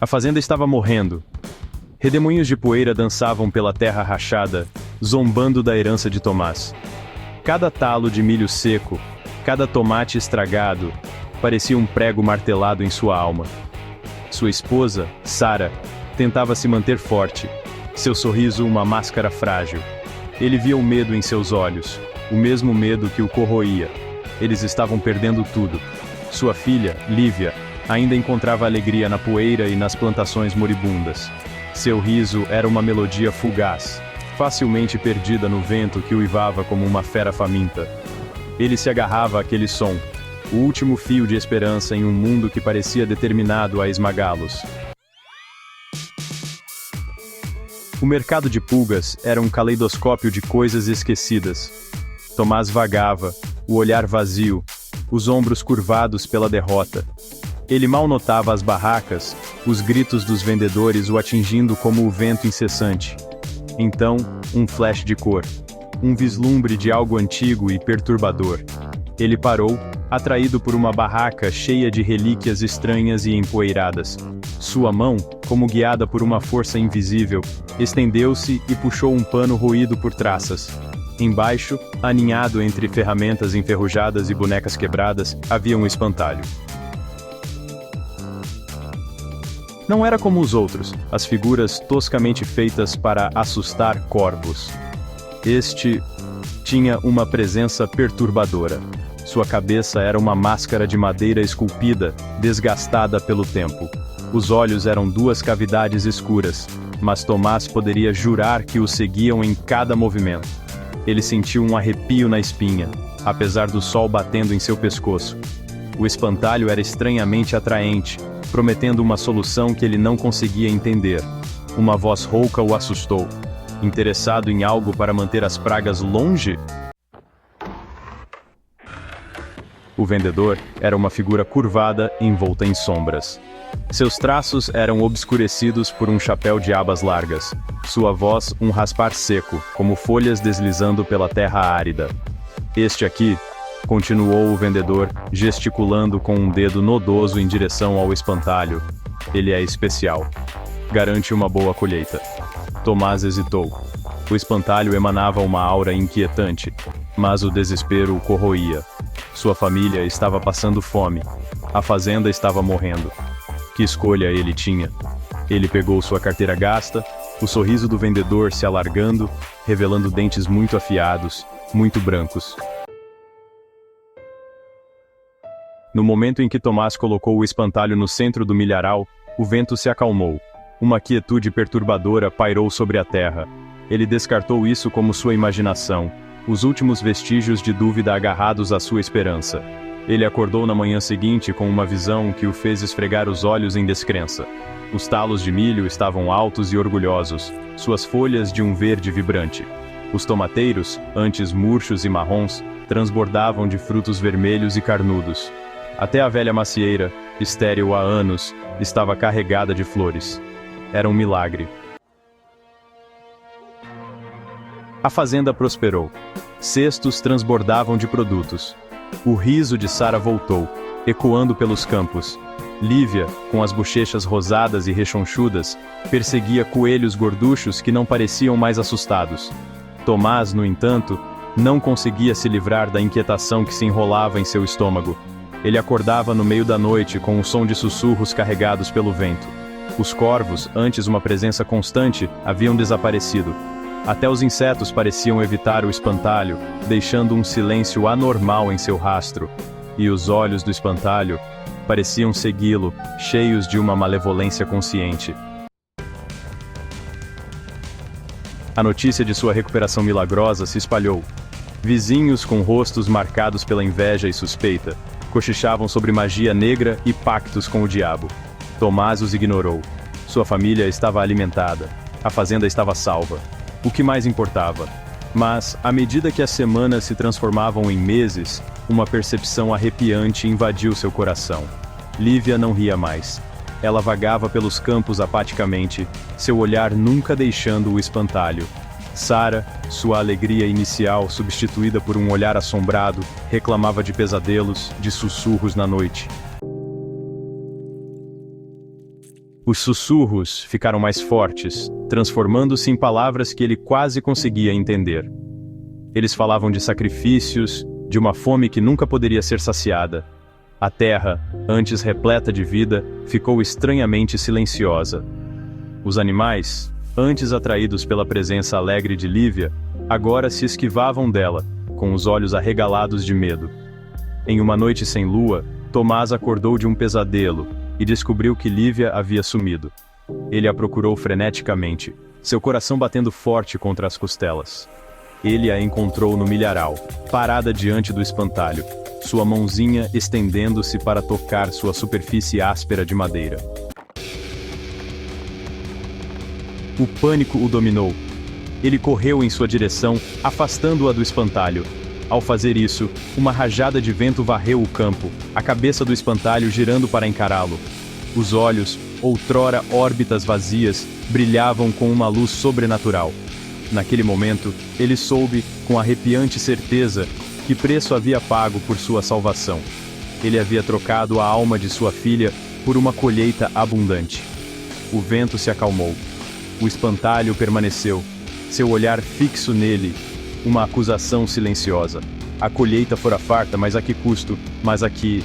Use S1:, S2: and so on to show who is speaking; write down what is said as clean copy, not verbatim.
S1: A fazenda estava morrendo. Redemoinhos de poeira dançavam pela terra rachada, zombando da herança de Tomás. Cada talo de milho seco, cada tomate estragado, parecia um prego martelado em sua alma. Sua esposa, Sara, tentava se manter forte, seu sorriso uma máscara frágil. Ele via o medo em seus olhos, o mesmo medo que o corroía. Eles estavam perdendo tudo. Sua filha, Lívia, ainda encontrava alegria na poeira e nas plantações moribundas. Seu riso era uma melodia fugaz, facilmente perdida no vento que uivava como uma fera faminta. Ele se agarrava àquele som, o último fio de esperança em um mundo que parecia determinado a esmagá-los. O mercado de pulgas era um caleidoscópio de coisas esquecidas. Tomás vagava, o olhar vazio, os ombros curvados pela derrota. Ele mal notava as barracas, os gritos dos vendedores o atingindo como o vento incessante. Então, um flash de cor. Um vislumbre de algo antigo e perturbador. Ele parou, atraído por uma barraca cheia de relíquias estranhas e empoeiradas. Sua mão, como guiada por uma força invisível, estendeu-se e puxou um pano roído por traças. Embaixo, aninhado entre ferramentas enferrujadas e bonecas quebradas, havia um espantalho. Não era como os outros, as figuras toscamente feitas para assustar corvos. Este tinha uma presença perturbadora. Sua cabeça era uma máscara de madeira esculpida, desgastada pelo tempo. Os olhos eram duas cavidades escuras, mas Tomás poderia jurar que o seguiam em cada movimento. Ele sentiu um arrepio na espinha, apesar do sol batendo em seu pescoço. O espantalho era estranhamente atraente, prometendo uma solução que ele não conseguia entender. Uma voz rouca o assustou. Interessado em algo para manter as pragas longe? O vendedor era uma figura curvada, envolta em sombras. Seus traços eram obscurecidos por um chapéu de abas largas. Sua voz, um raspar seco, como folhas deslizando pela terra árida. Este aqui, continuou o vendedor, gesticulando com um dedo nodoso em direção ao espantalho. Ele é especial. Garante uma boa colheita. Tomás hesitou. O espantalho emanava uma aura inquietante, mas o desespero o corroía. Sua família estava passando fome. A fazenda estava morrendo. Que escolha ele tinha? Ele pegou sua carteira gasta, o sorriso do vendedor se alargando, revelando dentes muito afiados, muito brancos. No momento em que Tomás colocou o espantalho no centro do milharal, o vento se acalmou. Uma quietude perturbadora pairou sobre a terra. Ele descartou isso como sua imaginação, os últimos vestígios de dúvida agarrados à sua esperança. Ele acordou na manhã seguinte com uma visão que o fez esfregar os olhos em descrença. Os talos de milho estavam altos e orgulhosos, suas folhas de um verde vibrante. Os tomateiros, antes murchos e marrons, transbordavam de frutos vermelhos e carnudos. Até a velha macieira, estéril há anos, estava carregada de flores. Era um milagre. A fazenda prosperou. Cestos transbordavam de produtos. O riso de Sara voltou, ecoando pelos campos. Lívia, com as bochechas rosadas e rechonchudas, perseguia coelhos gorduchos que não pareciam mais assustados. Tomás, no entanto, não conseguia se livrar da inquietação que se enrolava em seu estômago. Ele acordava no meio da noite com o som de sussurros carregados pelo vento. Os corvos, antes uma presença constante, haviam desaparecido. Até os insetos pareciam evitar o espantalho, deixando um silêncio anormal em seu rastro. E os olhos do espantalho pareciam segui-lo, cheios de uma malevolência consciente. A notícia de sua recuperação milagrosa se espalhou. Vizinhos com rostos marcados pela inveja e suspeita cochichavam sobre magia negra e pactos com o diabo. Tomás os ignorou. Sua família estava alimentada. A fazenda estava salva. O que mais importava? Mas, à medida que as semanas se transformavam em meses, uma percepção arrepiante invadiu seu coração. Lívia não ria mais. Ela vagava pelos campos apaticamente, seu olhar nunca deixando o espantalho. Sara, sua alegria inicial substituída por um olhar assombrado, reclamava de pesadelos, de sussurros na noite. Os sussurros ficaram mais fortes, transformando-se em palavras que ele quase conseguia entender. Eles falavam de sacrifícios, de uma fome que nunca poderia ser saciada. A terra, antes repleta de vida, ficou estranhamente silenciosa. Os animais, antes atraídos pela presença alegre de Lívia, agora se esquivavam dela, com os olhos arregalados de medo. Em uma noite sem lua, Tomás acordou de um pesadelo e descobriu que Lívia havia sumido. Ele a procurou freneticamente, seu coração batendo forte contra as costelas. Ele a encontrou no milharal, parada diante do espantalho, sua mãozinha estendendo-se para tocar sua superfície áspera de madeira. O pânico o dominou. Ele correu em sua direção, afastando-a do espantalho. Ao fazer isso, uma rajada de vento varreu o campo, a cabeça do espantalho girando para encará-lo. Os olhos, outrora órbitas vazias, brilhavam com uma luz sobrenatural. Naquele momento, ele soube, com arrepiante certeza, que preço havia pago por sua salvação. Ele havia trocado a alma de sua filha por uma colheita abundante. O vento se acalmou. O espantalho permaneceu, seu olhar fixo nele, uma acusação silenciosa. A colheita fora farta, mas a que custo? Mas a que